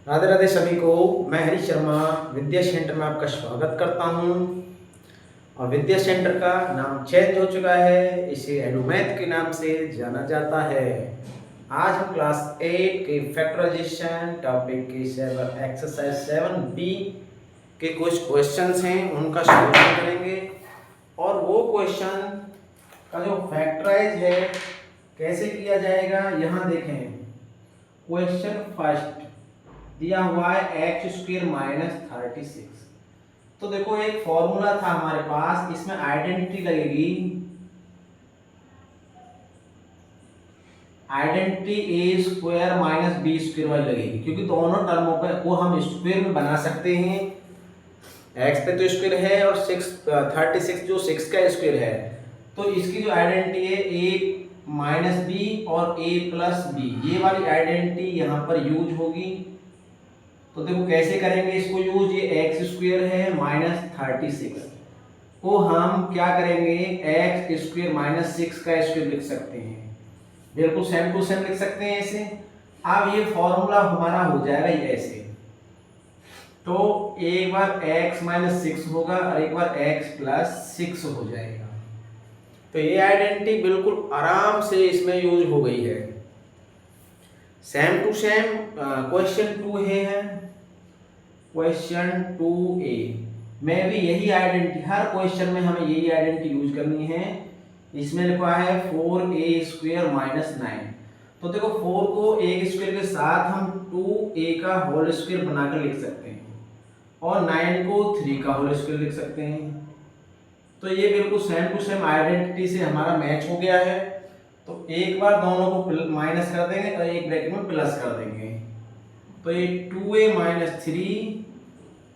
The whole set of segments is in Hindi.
राधे राधे सभी को। मैं हरीश शर्मा विद्या सेंटर में आपका स्वागत करता हूं। और विद्या सेंटर का नाम चेंज हो चुका है, इसे एडुमैथ के नाम से जाना जाता है। आज हम क्लास 8 के फैक्टराइजेशन टॉपिक की एक्सरसाइज 7B के कुछ क्वेश्चंस हैं, उनका सॉल्यूशन करेंगे। और वो क्वेश्चन का जो फैक्टराइज है कैसे किया जाएगा, यहाँ देखें। क्वेश्चन फर्स्ट दिया हुआ है एक्स स्क्वायर माइनस 36। तो देखो एक फॉर्मूला था हमारे पास, इसमें आइडेंटिटी लगेगी। आइडेंटिटी ए स्क्वायर माइनस बी स्क्वायर वाली लगेगी, क्योंकि दोनों टर्मों पे को हम स्क्वायर में बना सकते हैं। एक्स पे तो स्क्वायर है और 36 जो 6 का स्क्वायर है, तो इसकी जो आइडेंटिटी है ए माइनस बी और ए प्लस बी, ये वाली आइडेंटिटी यहाँ पर यूज होगी। तो देखो कैसे करेंगे इसको यूज। ये एक्स स्क्वायर है माइनस 36 को हम क्या करेंगे, एक्स स्क्वायर माइनस 6 का स्क्वायर लिख सकते हैं। बिल्कुल सेम टू सेम लिख सकते हैं ऐसे। अब ये फॉर्मूला हमारा हो जाएगा ये ऐसे। तो एक बार x माइनस 6 होगा और एक बार x प्लस 6 हो जाएगा। तो ये आइडेंटिटी बिल्कुल आराम से इसमें यूज हो गई है। सेम टू सेम क्वेश्चन 2 है। क्वेश्चन 2A में भी यही आइडेंटिटी, हर क्वेश्चन में हमें यही आइडेंटिटी यूज करनी है। इसमें लिखा है 4a स्क्वायर माइनस 9। तो देखो 4 को a स्क्वायर के साथ हम 2a का होल स्क्वायर बनाकर लिख सकते हैं और 9 को 3 का होल स्क्वायर लिख सकते हैं। तो ये बिल्कुल सेम टू सेम आइडेंटिटी से हमारा मैच हो गया है। तो एक बार दोनों को माइनस कर देंगे और एक ब्रैकेट में प्लस कर देंगे। तो ये 2a माइनस 3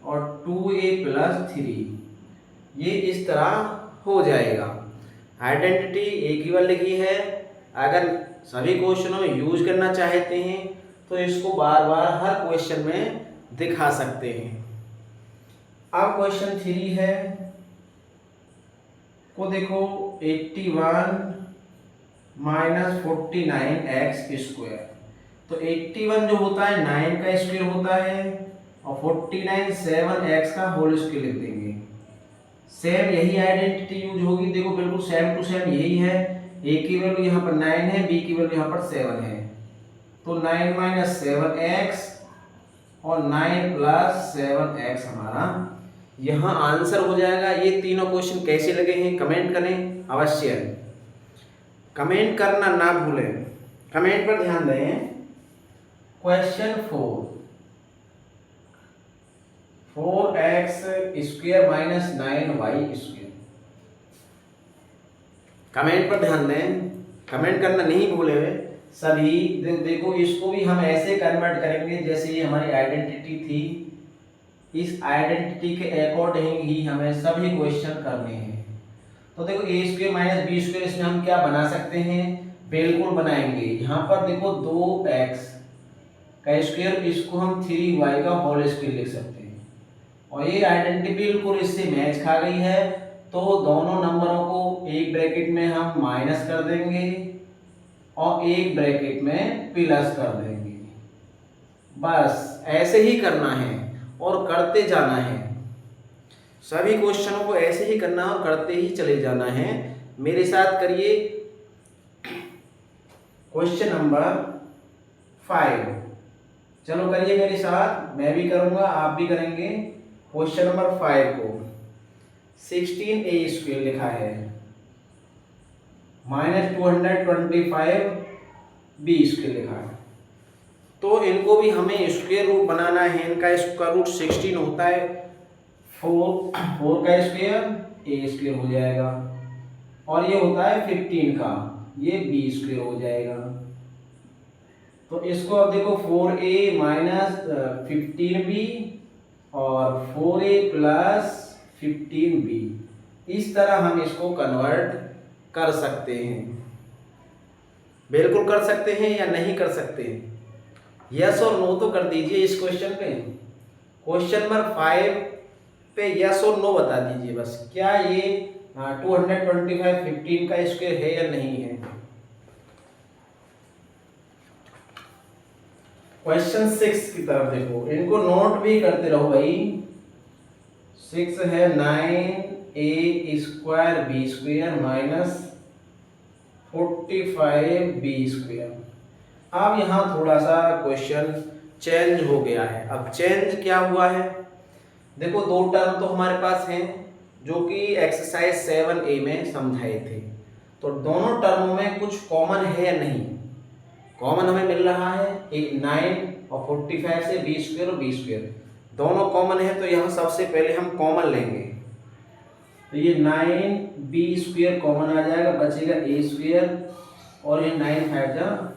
और 2a प्लस 3 ये इस तरह हो जाएगा। आइडेंटिटी एक ही वाली लिखी है। अगर सभी क्वेश्चनों में यूज करना चाहते हैं तो इसको बार बार हर क्वेश्चन में दिखा सकते हैं। अब क्वेश्चन 3 है को देखो 81 माइनस 49 एक्स स्क्वायर। तो 81 जो होता है 9 का स्क्वायर होता है और 49 7x का होल स्क्वायर लिख देंगे। सेम यही आइडेंटिटी यूज होगी। देखो बिल्कुल सेम टू सेम यही है। a की वैल्यू यहाँ पर 9 है, b की वैल्यू यहाँ पर 7 है। तो 9 माइनस 7x और 9 प्लस 7x हमारा यहाँ आंसर हो जाएगा। ये तीनों क्वेश्चन कैसे लगे हैं कमेंट करें अवश्य। कमेंट करना ना भूलें, कमेंट पर ध्यान दें। Question 4x square minus 9y square. Comment पर ध्यान दें, कमेंट करना नहीं भूले सभी। देखो इसको भी हम ऐसे कन्वर्ट करेंगे जैसे ये हमारी आइडेंटिटी थी। इस आइडेंटिटी के अकॉर्डिंग ही हमें सभी क्वेश्चन करने हैं। तो देखो ए स्क्वायर माइनस बी स्क्वायर, इसमें हम क्या बना सकते हैं, बिल्कुल बनाएंगे। यहाँ पर देखो 2x का स्क्वायर, इसको हम 3y का होल स्क्वायर लिख सकते हैं। और ये आइडेंटिटी बिल्कुल इससे मैच खा गई है। तो दोनों नंबरों को एक ब्रैकेट में हम माइनस कर देंगे और एक ब्रैकेट में प्लस कर देंगे। बस ऐसे ही करना है और करते जाना है। सभी क्वेश्चनों को ऐसे ही करना और करते ही चले जाना है। मेरे साथ करिए। क्वेश्चन नंबर 5, चलो करिए मेरे साथ, मैं भी करूंगा आप भी करेंगे। क्वेश्चन नंबर 5 को 16a स्क्वायर लिखा है माइनस 225 b स्क्वायर लिखा है। तो इनको भी हमें स्क्वायर रूट बनाना है। इनका स्क्वायर रूट 16 होता है। 4 का स्क्वायर a स्क्वायर हो जाएगा और ये होता है 15 का, ये b स्क्वायर हो जाएगा। तो इसको अब देखो 4a माइनस 15b और 4a प्लस 15b, इस तरह हम इसको कन्वर्ट कर सकते हैं। बिल्कुल कर सकते हैं या नहीं कर सकते, यस और नो तो कर दीजिए इस क्वेश्चन पे। क्वेश्चन नंबर 5 पे यस और नो बता दीजिए बस, क्या ये 225 15 का स्क्वायर है या नहीं है। क्वेश्चन 6 की तरफ देखो, इनको नोट भी करते रहो भाई। 6 है 9a² माइनस 45b²। अब यहाँ थोड़ा सा क्वेश्चन चेंज हो गया है। अब चेंज क्या हुआ है, देखो दो टर्म तो हमारे पास हैं जो कि एक्सरसाइज 7a में समझाए थे, तो दोनों टर्मों में कुछ कॉमन है या नहीं। कॉमन हमें मिल रहा है एक 9 और 45 से b² और b² दोनों कॉमन है, तो यहाँ सबसे पहले हम कॉमन लेंगे, तो ये 9b² कॉमन आ जाएगा, बचेगा a² और ये 9 5 जा,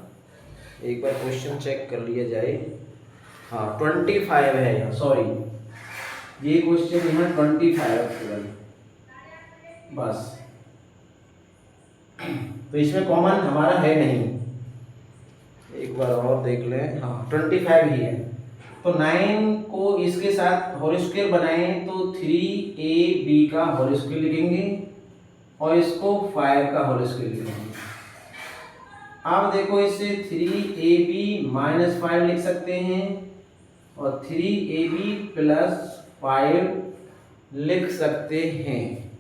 एक बार क्वेश्चन चेक कर लिया जाए। हाँ 25 है यहाँ, सॉरी ये क्वेश्चन यहाँ 25 है बस, तो इसमें कॉमन हमारा है नहीं। एक बार और देख लें, हाँ 25 ही है, तो 9 को इसके साथ होल स्क्वायर बनाएं तो 3ab का होल स्क्वायर लिखेंगे और इसको 5 का होल स्क्वायर लिखेंगे। अब देखो इसे 3ab माइनस 5 लिख सकते हैं और 3ab प्लस 5 लिख सकते हैं।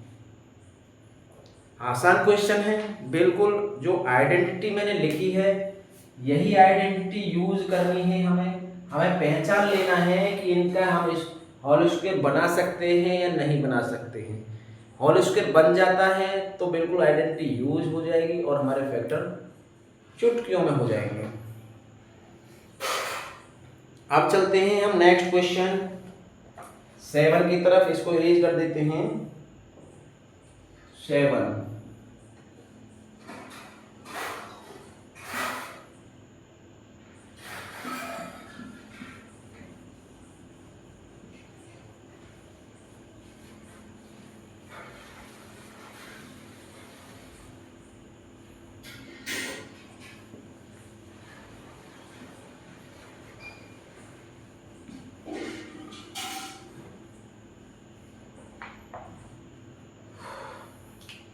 आसान क्वेश्चन है बिल्कुल, जो आइडेंटिटी मैंने लिखी है यही आइडेंटिटी यूज करनी है। हमें पहचान लेना है कि इनका हम इस होल स्क्वायर बना सकते हैं या नहीं बना सकते हैं। होल स्क्वायर बन जाता है तो बिल्कुल आइडेंटिटी यूज हो जाएगी और हमारे फैक्टर चुटकियों में हो जाएंगे। अब चलते हैं हम नेक्स्ट क्वेश्चन 7 की तरफ, इसको इरेज कर देते हैं। 7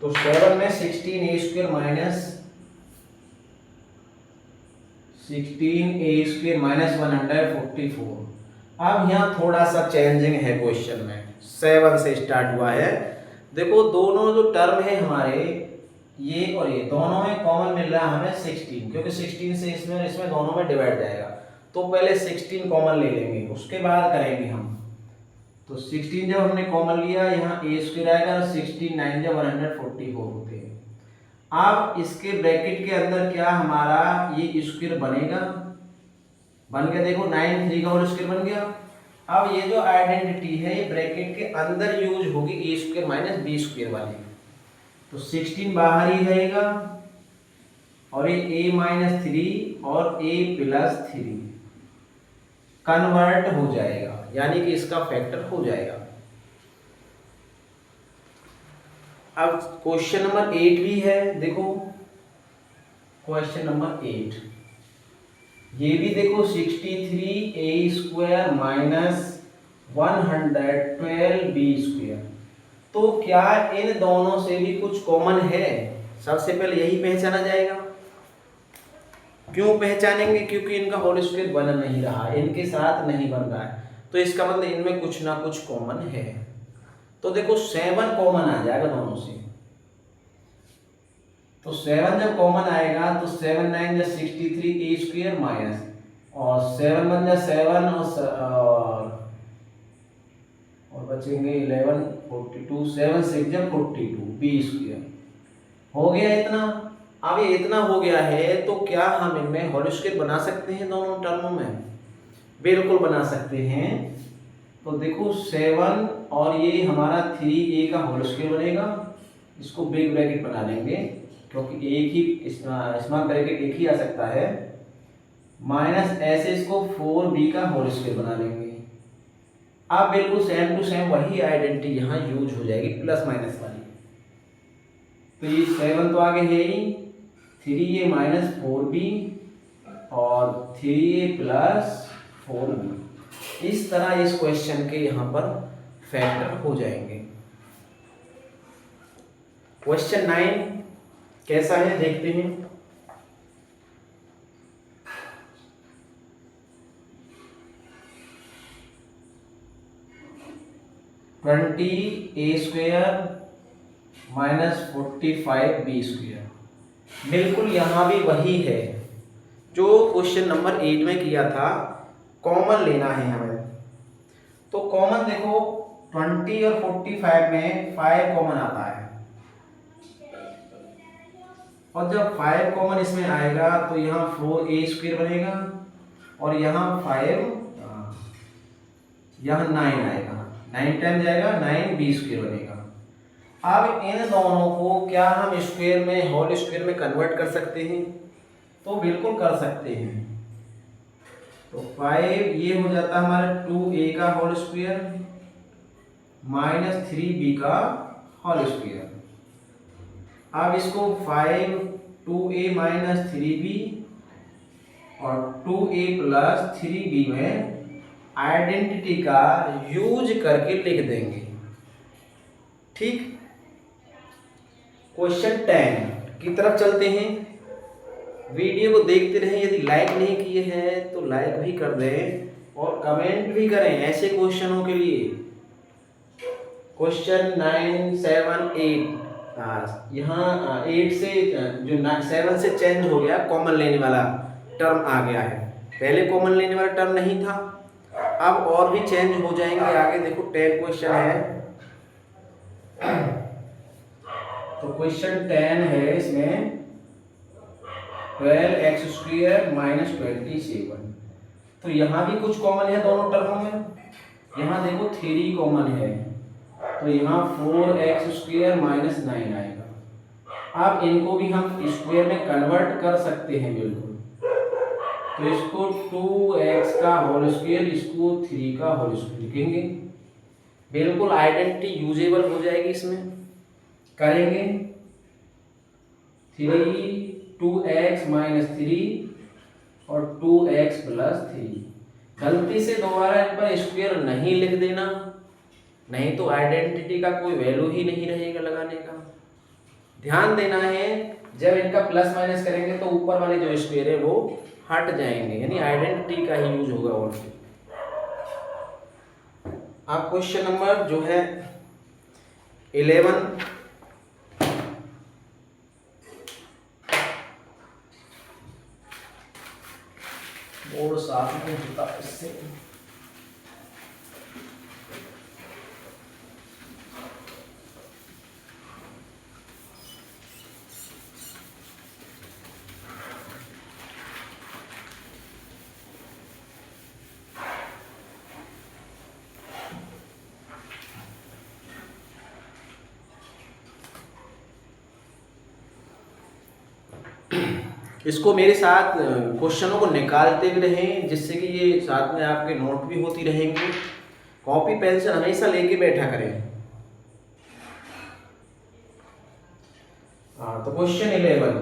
तो 7 में 16a² माइनस 16a² माइनस 144। अब यहाँ थोड़ा सा चेंजिंग है क्वेश्चन में, 7 से स्टार्ट हुआ है। देखो दोनों जो टर्म है हमारे ये और ये दोनों में कॉमन मिल रहा है हमें 16, क्योंकि 16 से इसमें और इसमें दोनों में डिवाइड जाएगा, तो पहले 16 कॉमन ले लेंगे उसके बाद करेंगे हम। तो 16 जब हमने कॉमन लिया यहाँ a² आएगा, 16 9 जब 144 होते हैं। अब इसके ब्रैकेट के अंदर क्या हमारा ये स्क्वायर बनेगा, बन गया, देखो 9 3 का होल स्क्वायर बन गया। अब ये जो आइडेंटिटी है ये ब्रैकेट के अंदर यूज होगी a² माइनस b² वाली, तो 16 बाहर ही रहेगा और ये a माइनस 3 और a प्लस 3 कन्वर्ट हो जाएगा, यानी कि इसका फैक्टर हो जाएगा। अब क्वेश्चन नंबर 8 भी है, देखो क्वेश्चन नंबर 8 ये भी देखो 63a² माइनस 112b²। तो क्या इन दोनों से भी कुछ कॉमन है, सबसे पहले यही पहचाना जाएगा। क्यों पहचानेंगे, क्योंकि इनका होल स्क्वायर बन नहीं रहा, इनके साथ नहीं बन रहा है, तो इसका मतलब इनमें कुछ ना कुछ कॉमन है। तो देखो 7 कॉमन आ जाएगा दोनों से, तो 7 जब कॉमन आएगा तो 7 9 जा 63a² माइनस और 7 1 जा 7 और बचेंगे 11 42 7 6 जा 42 b² हो गया इतना। अब ये इतना हो गया है तो क्या हम इनमें होल स्क्वायर बना सकते हैं दोनों टर्मों में? बिल्कुल बना सकते हैं। तो देखो 7 और ये हमारा 3a का होल स्क्वायर बनेगा, इसको बिग ब्रैकेट बना लेंगे क्योंकि एक ही स्मॉल ब्रैकेट एक ही आ सकता है, माइनस ऐसे इसको 4b का होल स्क्वायर बना लेंगे। अब बिल्कुल सेम टू सेम वही आइडेंटिटी यहाँ यूज हो जाएगी प्लस माइनस वाली। तो ये 7 तो आगे है ही, 3a माइनस 4b और 3a प्लस 4b, इस तरह इस क्वेश्चन के यहाँ पर फैक्टर हो जाएंगे। क्वेश्चन 9 कैसा है देखते हैं। 20a² minus 45b²। बिल्कुल यहाँ भी वही है जो क्वेश्चन नंबर 8 में किया था, कॉमन लेना है हमें। तो कॉमन देखो 20 और 45 में 5 कॉमन आता है, और जब 5 कॉमन इसमें आएगा तो यहाँ 4a² बनेगा और यहाँ 5 यहाँ 9 आएगा, 9 टाइम जाएगा 9b² बनेगा। अब इन दोनों को क्या हम स्क्वायर में, होल स्क्वायर में कन्वर्ट कर सकते हैं? तो बिल्कुल कर सकते हैं। तो 5 ये हो जाता है हमारा 2a का होल स्क्वायर माइनस 3b का होल स्क्वायर। अब इसको 5 2a माइनस 3b और 2a प्लस 3b में आइडेंटिटी का यूज करके लिख देंगे। ठीक, क्वेश्चन 10 की तरफ चलते हैं। वीडियो को देखते रहें, यदि लाइक नहीं किए हैं तो लाइक भी कर दें और कमेंट भी करें ऐसे क्वेश्चनों के लिए। क्वेश्चन 9 7 8, यहाँ 8 से जो 7 से चेंज हो गया, कॉमन लेने वाला टर्म आ गया है। पहले कॉमन लेने वाला टर्म नहीं था, अब और भी चेंज हो जाएंगे आगे। देखो 10 क्वेश्चन है, तो क्वेश्चन 10 है, इसमें 12x² माइनस 27। तो यहाँ भी कुछ कॉमन है दोनों टर्मों में। यहाँ देखो 3 कॉमन है, तो यहाँ 4x² माइनस 9 आएगा। अब इनको भी हम स्क्वायर में कन्वर्ट कर सकते हैं बिल्कुल। तो इसको 2x का होल स्क्वायर, इसको 3 का होल स्क्वायर लिखेंगे। बिल्कुल आइडेंटिटी यूजेबल हो जाएगी। इसमें करेंगे 3 2x माइनस 3 और 2x प्लस 3। गलती से दोबारा इन पर स्क्वायर नहीं लिख देना, नहीं तो आइडेंटिटी का कोई वैल्यू ही नहीं रहेगा लगाने का। ध्यान देना है, जब इनका प्लस माइनस करेंगे तो ऊपर वाले जो स्क्वायर है वो हट जाएंगे, यानी आइडेंटिटी का ही यूज होगा। और अब क्वेश्चन नंबर जो है 11, और साथ में होता इससे इसको मेरे साथ क्वेश्चनों को निकालते भी रहें, जिससे कि ये साथ में आपके नोट भी होती रहेंगे। कॉपी पेंसिल हमेशा लेके बैठा करें। तो क्वेश्चन 11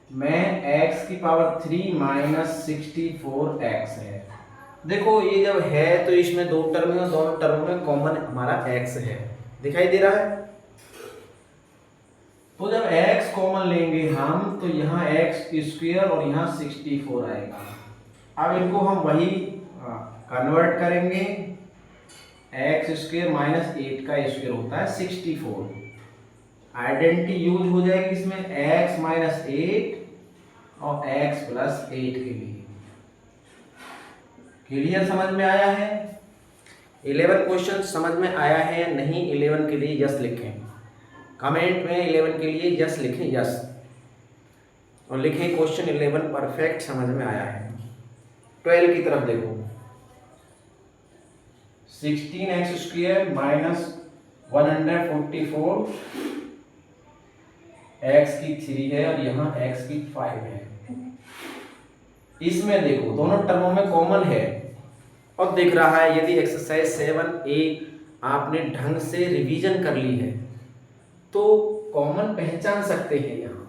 में x की पावर 3 माइनस 64x है। देखो ये जब है तो इसमें दो टर्म है, दोनों टर्म में कॉमन हमारा x है, दिखाई दे रहा है। तो जब x कॉमन लेंगे हम, तो यहाँ x² और यहाँ 64 आएगा। अब इनको हम वही कन्वर्ट करेंगे, x² माइनस 8 का स्क्वायर होता है 64। आइडेंटिटी यूज हो जाएगी इसमें x माइनस 8 और x प्लस 8 के लिए। क्लियर, समझ में आया है? 11 क्वेश्चन समझ में आया है या नहीं? 11 के लिए यस लिखें, कमेंट में 11 के लिए यस लिखें, यस, और लिखें क्वेश्चन 11 परफेक्ट समझ में आया है। 12 की तरफ देखो, 16x² माइनस 144, x की 3 है और यहाँ x की 5 है। इसमें देखो दोनों टर्मों में कॉमन है और दिख रहा है। यदि एक्सरसाइज 7A आपने ढंग से रिवीजन कर ली है तो कॉमन पहचान सकते हैं। यहाँ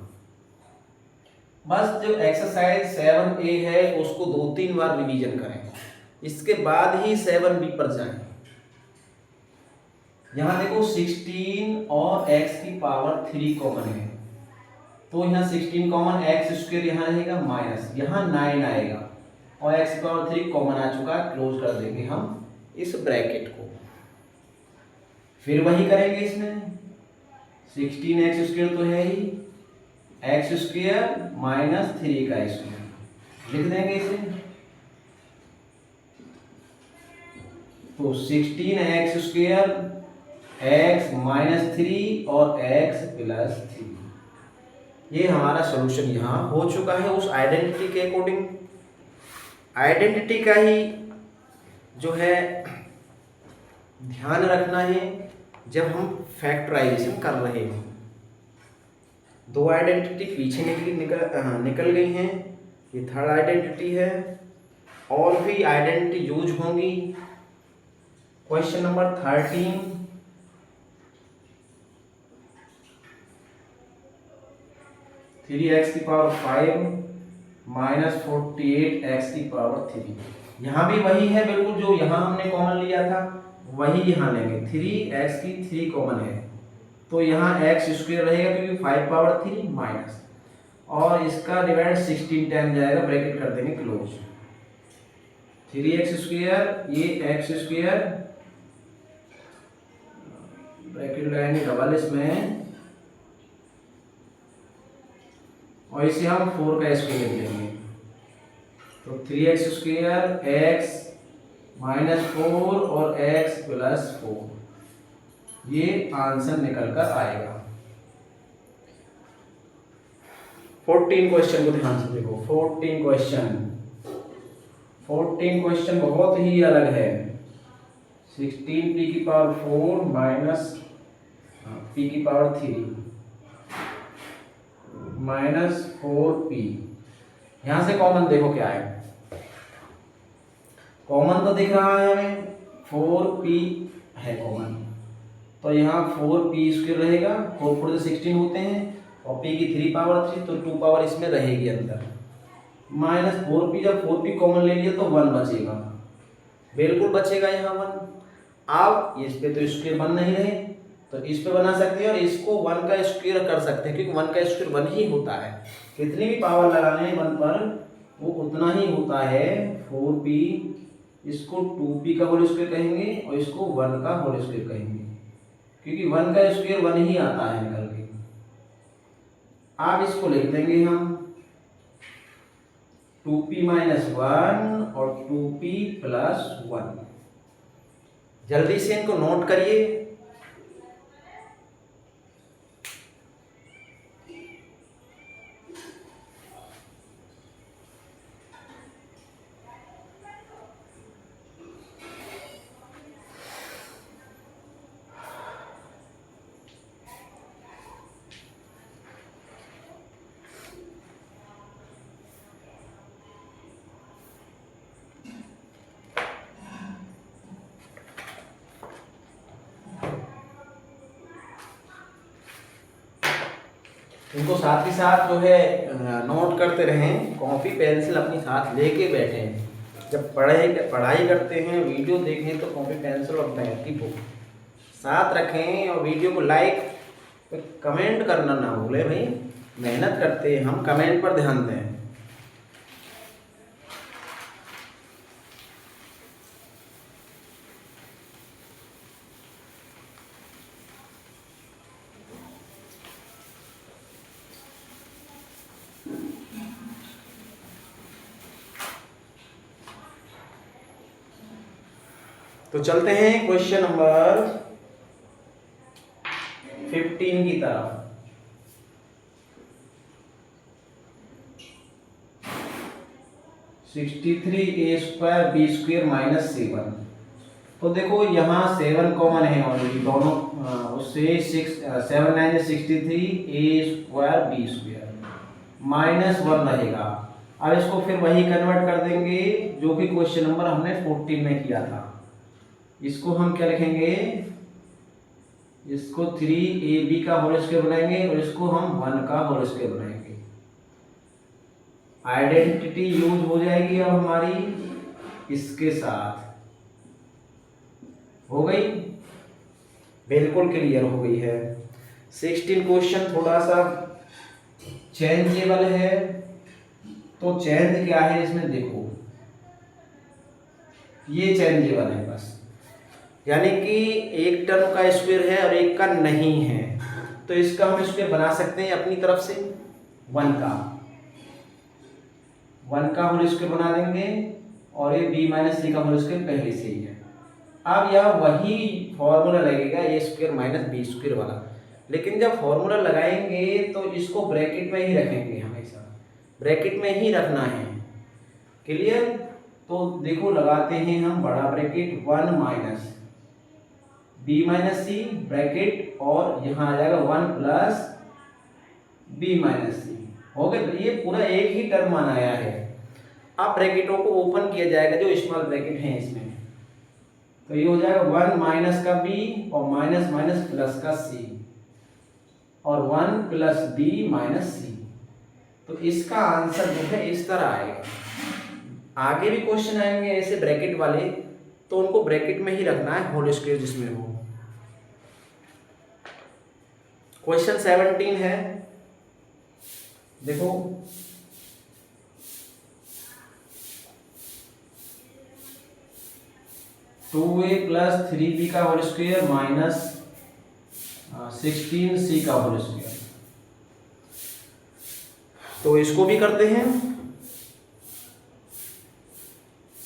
बस जो एक्सरसाइज 7A है उसको 2-3 बार रिवीजन करें, इसके बाद ही 7B पर जाएं। यहाँ देखो 16 और x की पावर 3 कॉमन है, तो यहाँ 16 कॉमन, x² यहाँ रहेगा माइनस, यहाँ 9 आएगा और x की पावर 3 कॉमन आ चुका है, क्लोज कर देंगे हम इस ब्रैकेट को, फिर वही करेंगे इसमें 16x² तो है ही, x² माइनस 3 का स्क्वायर लिख देंगे इसे। तो 16x² x माइनस 3 और x प्लस 3, ये हमारा सॉल्यूशन यहाँ हो चुका है उस आइडेंटिटी के अकॉर्डिंग। आइडेंटिटी का ही जो है ध्यान रखना है जब हम फैक्टराइजेशन कर रहे हो। दो आइडेंटिटी पीछे निकल गई हैं, ये थर्ड आइडेंटिटी है। और भी आइडेंटिटी यूज होंगी। Question number 13, 3x⁵ minus 48x⁵। यहाँ भी वही है बिल्कुल, जो यहाँ हमने कॉमन लिया था वही यहाँ लेंगे। 3 कॉमन है तो यहाँ x² रहेगा क्योंकि 5³ माइनस, और इसका डिवाइड 16 टाइम जाएगा, ब्रैकेट कर देंगे क्लोज। 3x², ये x², ब्रैकेट लगाएंगे डबल इसमें, और इसे हम 4 का स्क्वायर लिख लेंगे। तो 3x², x माइनस 4 और x प्लस 4, ये आंसर निकल कर आएगा। 14 क्वेश्चन को ध्यान से देखो। 14 क्वेश्चन बहुत ही अलग है। 16p⁴ minus p⁴ minus 4p। यहाँ से कॉमन देखो क्या है, कॉमन तो दिख रहा है हमें, 4p है कॉमन, तो यहाँ 4p² रहेगा, 4 4 16 होते हैं, और p की 3 तो 2 पावर इसमें रहेगी अंदर, माइनस 4p। जब 4p कॉमन ले लिया तो 1 बचेगा, बिल्कुल बचेगा यहाँ 1। अब इस पे तो स्क्वायर बन नहीं रहे, तो इस पे बना सकते हैं, और इसको 1 का स्क्वायर कर सकते हैं, क्योंकि 1 का स्क्वायर 1 ही होता है। कितनी भी पावर लगा लें 1 पर वो उतना ही होता है। 4p, इसको 2p का होल स्क्वायर कहेंगे, और इसको 1 का होल स्क्वायर कहेंगे, क्योंकि 1 का स्क्वायर 1 ही आता है निकल के। अब इसको लिख देंगे हम 2p माइनस 1 और 2p प्लस 1। जल्दी से इनको नोट करिए। इनको साथ ही साथ जो है नोट करते रहें, कॉपी पेंसिल अपनी साथ लेके बैठें। जब पढ़ाई करते हैं, वीडियो देखें, तो कॉपी पेंसिल और पेन की बुक साथ रखें, और वीडियो को लाइक तो कमेंट करना ना भूलें भाई, मेहनत करते हैं हम, कमेंट पर ध्यान दें। तो चलते हैं क्वेश्चन नंबर 15 की तरफ। (63a²b² minus 7। तो देखो यहाँ 7 कॉमन है ऑलरेडी दोनों, उससे 7 9 63 a²b² माइनस 1 रहेगा। अब इसको फिर वही कन्वर्ट कर देंगे जो कि क्वेश्चन नंबर हमने 14 में किया था। इसको हम क्या लिखेंगे, इसको 3ab का होल स्क्वायर बनाएंगे, और इसको हम 1 का होल स्क्वायर बनाएंगे। आइडेंटिटी यूज हो जाएगी अब हमारी इसके साथ। हो गई, बिल्कुल क्लियर हो गई है। 16 क्वेश्चन थोड़ा सा चेंजेबल है, तो चेंज क्या है इसमें देखो, ये चेंजेबल है बस। यानी कि एक टर्म का स्क्वायर है और एक का नहीं है, तो इसका हम स्क्वायर बना सकते हैं अपनी तरफ से। 1 का होल स्क्वायर बना देंगे और ये b माइनस सी का होल स्क्वायर पहले से ही है। अब यह वही फॉर्मूला लगेगा ए स्क्वायर माइनस बी स्क्वायर वाला, लेकिन जब फॉर्मूला लगाएंगे तो इसको ब्रैकेट में ही रखेंगे, हमेशा ब्रैकेट में ही रखना है। क्लियर? तो देखो लगाते हैं हम बड़ा ब्रैकेट 1 माइनस बी माइनस सी ब्रैकेट और यहाँ आ जाएगा 1 प्लस बी माइनस सी। हो गया, ये पूरा एक ही टर्म माना गया है। अब ब्रैकेटों को ओपन किया जाएगा जो स्मॉल ब्रैकेट हैं इसमें, तो ये हो जाएगा 1 माइनस का बी और माइनस माइनस प्लस का सी और 1 प्लस बी माइनस सी। तो इसका आंसर जो है इस तरह आएगा। आगे भी क्वेश्चन आएंगे ऐसे ब्रैकेट वाले, तो उनको ब्रैकेट में ही रखना है होल स्क्वायर जिसमें हो। क्वेश्चन 17 है, देखो 2a प्लस 3b का होल स्क्वायर माइनस 16c का होल स्क्वायर। तो इसको भी करते हैं।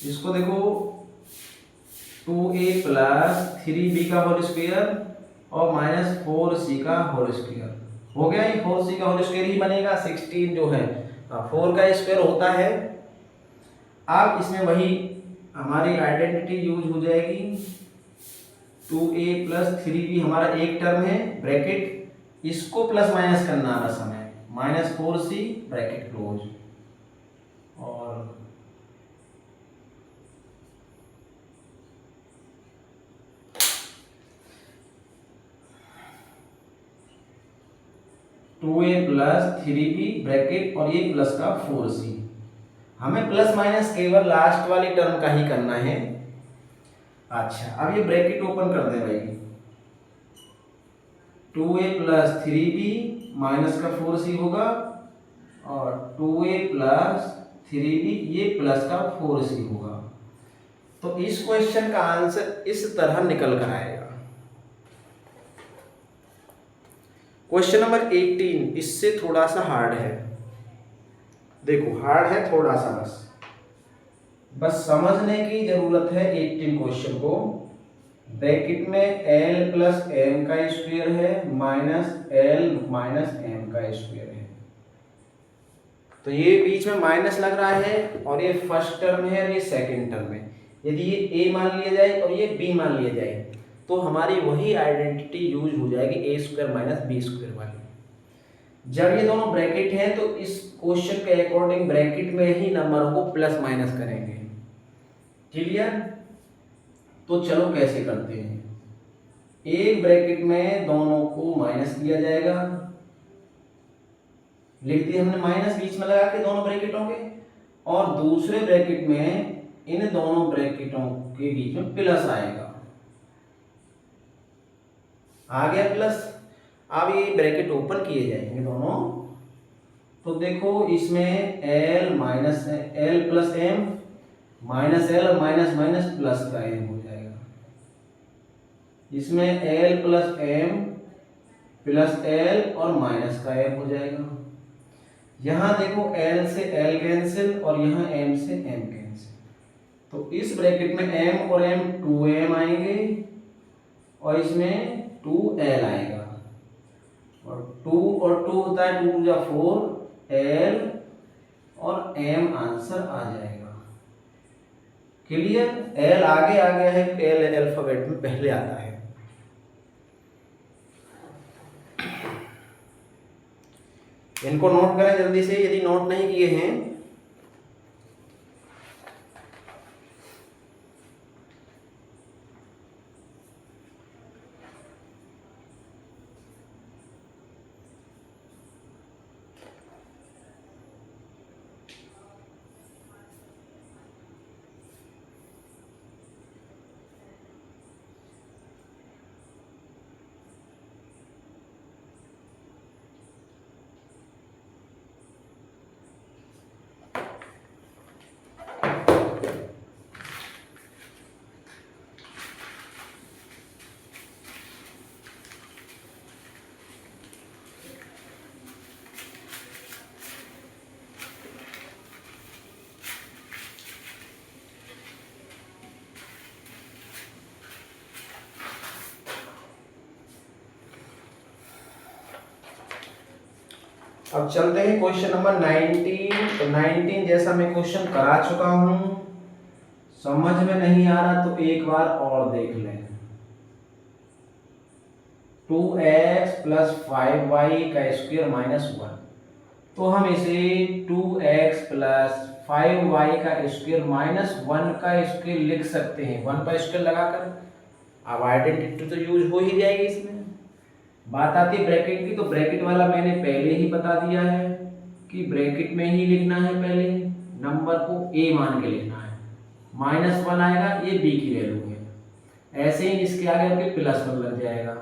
इसको देखो 2a प्लस 3b का होल स्क्वायर और माइनस 4c का होल स्क्वायर हो गया। ये 4c का होल स्क्वायर ही बनेगा, 16 जो है 4 का स्क्वायर होता है। अब इसमें वही हमारी आइडेंटिटी यूज हो जाएगी। 2a प्लस 3b हमारा एक टर्म है ब्रैकेट, इसको प्लस माइनस करना बस हमें, माइनस 4c ब्रैकेट क्लोज और 2a प्लस 3b ब्रैकेट और ये प्लस का 4c। हमें प्लस माइनस केवल लास्ट वाली टर्म का ही करना है। अच्छा, अब ये ब्रैकेट ओपन कर दें भाई, 2a प्लस 3b माइनस का 4c होगा और 2a प्लस 3b ये प्लस का 4c होगा। तो इस क्वेश्चन का आंसर इस तरह निकल कर आएगा। क्वेश्चन नंबर 18 इससे थोड़ा सा हार्ड है, देखो हार्ड है थोड़ा सा, बस समझने की जरूरत है। 18 क्वेश्चन को ब्रैकेट में l प्लस m का स्क्वायर है माइनस l माइनस m का स्क्वायर है। तो ये बीच में माइनस लग रहा है और ये फर्स्ट टर्म है और ये सेकंड टर्म है। यदि ये a मान लिया जाए और ये b मान लिया जाए तो हमारी वही आइडेंटिटी यूज हो जाएगी a square minus B square वाली। जब ये दोनों ब्रैकेट हैं तो इस क्वेश्चन के अकॉर्डिंग ब्रैकेट में ही नंबरों को प्लस माइनस करेंगे। क्लियर? तो चलो कैसे करते हैं। एक ब्रैकेट में दोनों को माइनस लिया जाएगा, लिख दिया हमने माइनस बीच में लगा के दोनों ब्रैकेटों के, और दूसरे ब्रैकेट में इन दोनों ब्रैकेटों के बीच में प्लस आएगा, आ गया प्लस। अब ये ब्रैकेट ओपन किए जाएंगे दोनों, तो देखो इसमें l minus l plus m minus l और माइनस माइनस प्लस का m हो जाएगा। इसमें l plus m plus l और माइनस का m हो जाएगा। यहाँ देखो l से l कैंसिल और यहाँ m से m कैंसिल, तो इस ब्रैकेट में m और m 2m आएंगे और इसमें 2l आएगा और 2 और 2 होता है 2 या 4 l और m आंसर आ जाएगा। क्लियर? l आगे आ गया है, l अल्फाबेट में पहले आता है। इनको नोट करें जल्दी से यदि नोट नहीं किए हैं। अब चलते हैं क्वेश्चन नंबर 19। तो 19 जैसा मैं क्वेश्चन करा चुका हूं, समझ में नहीं आ रहा तो एक बार और देख लें। 2x प्लस 5y का स्क्वायर माइनस 1, तो हम इसे 2x प्लस 5y का स्क्वायर माइनस 1 का स्क्वायर लिख सकते हैं 1 पर स्क्वायर लगाकर। अब आइडेंटिटी तो यूज हो ही जाएगी इसमें। बात आती है ब्रैकेट की, तो ब्रैकेट वाला मैंने पहले ही बता दिया है कि ब्रैकेट में ही लिखना है, पहले नंबर को a मान के लिखना है, माइनस 1 आएगा, ये b की वैल्यू है। ऐसे ही इसके आगे आपके प्लस 1 लग जाएगा।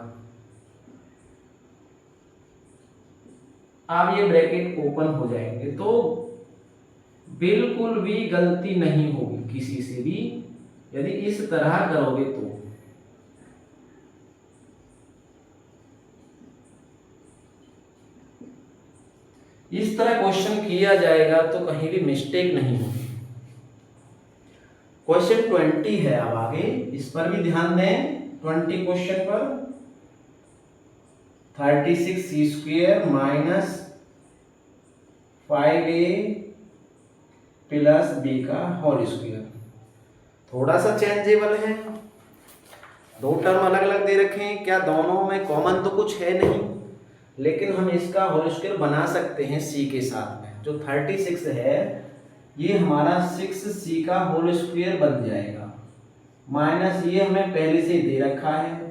अब ये ब्रैकेट ओपन हो जाएंगे तो बिल्कुल भी गलती नहीं होगी किसी से भी यदि इस तरह करोगे तो। इस तरह क्वेश्चन किया जाएगा तो कहीं भी मिस्टेक नहीं होगी। क्वेश्चन 20 है, अब आगे इस पर भी ध्यान दें। 20 क्वेश्चन पर 36c² minus 5a plus b का होल स्क्वायर। थोड़ा सा चेंजेबल है, दो टर्म अलग अलग दे रखे हैं, क्या दोनों में कॉमन तो कुछ है नहीं, लेकिन हम इसका होल स्क्वायर बना सकते हैं c के साथ में। जो 36 है ये हमारा 6c का होल स्क्वायर बन जाएगा, माइनस ये हमें पहले से दे रखा है।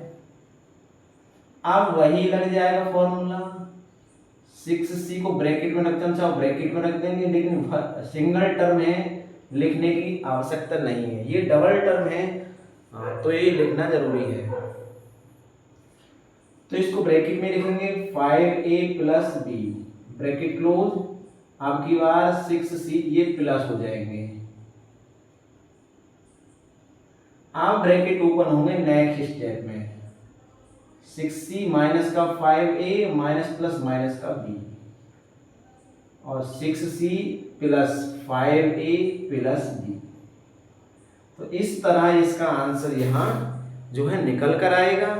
अब वही लग जाएगा फॉर्मूला, 6c को ब्रैकेट में रखते हैं, ब्रैकेट में रख देंगे, लेकिन सिंगल टर्म है, लिखने की आवश्यकता नहीं है। ये डबल टर्म है तो ये लिखना जरूरी है। तो इसको ब्रैकेट में लिखेंगे 5a plus b, bracket close, आपकी बार 6c, ये प्लस हो जाएंगे। आप ब्रैकेट ओपन होंगे नेक्स्ट स्टेप में, 6c माइनस का 5a माइनस प्लस माइनस का b, और 6c plus 5a plus b। तो इस तरह इसका आंसर यहाँ जो है निकल कर आएगा।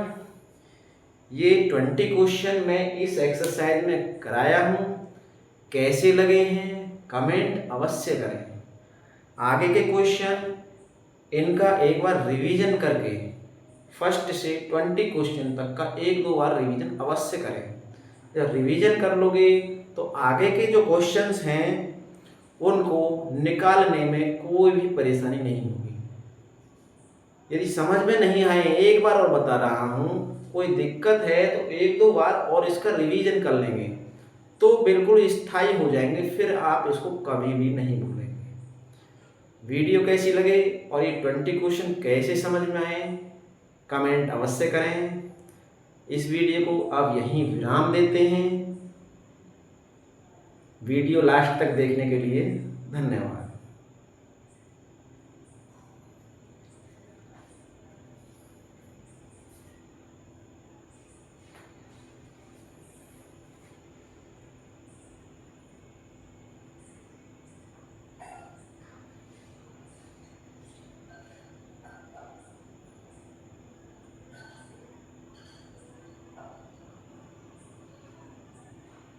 ये 20 क्वेश्चन मैं इस एक्सरसाइज में कराया हूँ, कैसे लगे हैं कमेंट अवश्य करें। आगे के क्वेश्चन इनका एक बार रिवीजन करके फर्स्ट से 20 क्वेश्चन तक का एक दो बार रिवीजन अवश्य करें। जब रिवीजन कर लोगे तो आगे के जो क्वेश्चंस हैं उनको निकालने में कोई भी परेशानी नहीं होगी। यदि समझ में नहीं आए, एक बार और बता रहा हूँ, कोई दिक्कत है तो एक दो बार और इसका रिवीजन कर लेंगे तो बिल्कुल स्थायी हो जाएंगे, फिर आप इसको कभी भी नहीं भूलेंगे। वीडियो कैसी लगे और ये 20 क्वेश्चन कैसे समझ में आए कमेंट अवश्य करें। इस वीडियो को अब यहीं विराम देते हैं। वीडियो लास्ट तक देखने के लिए धन्यवाद।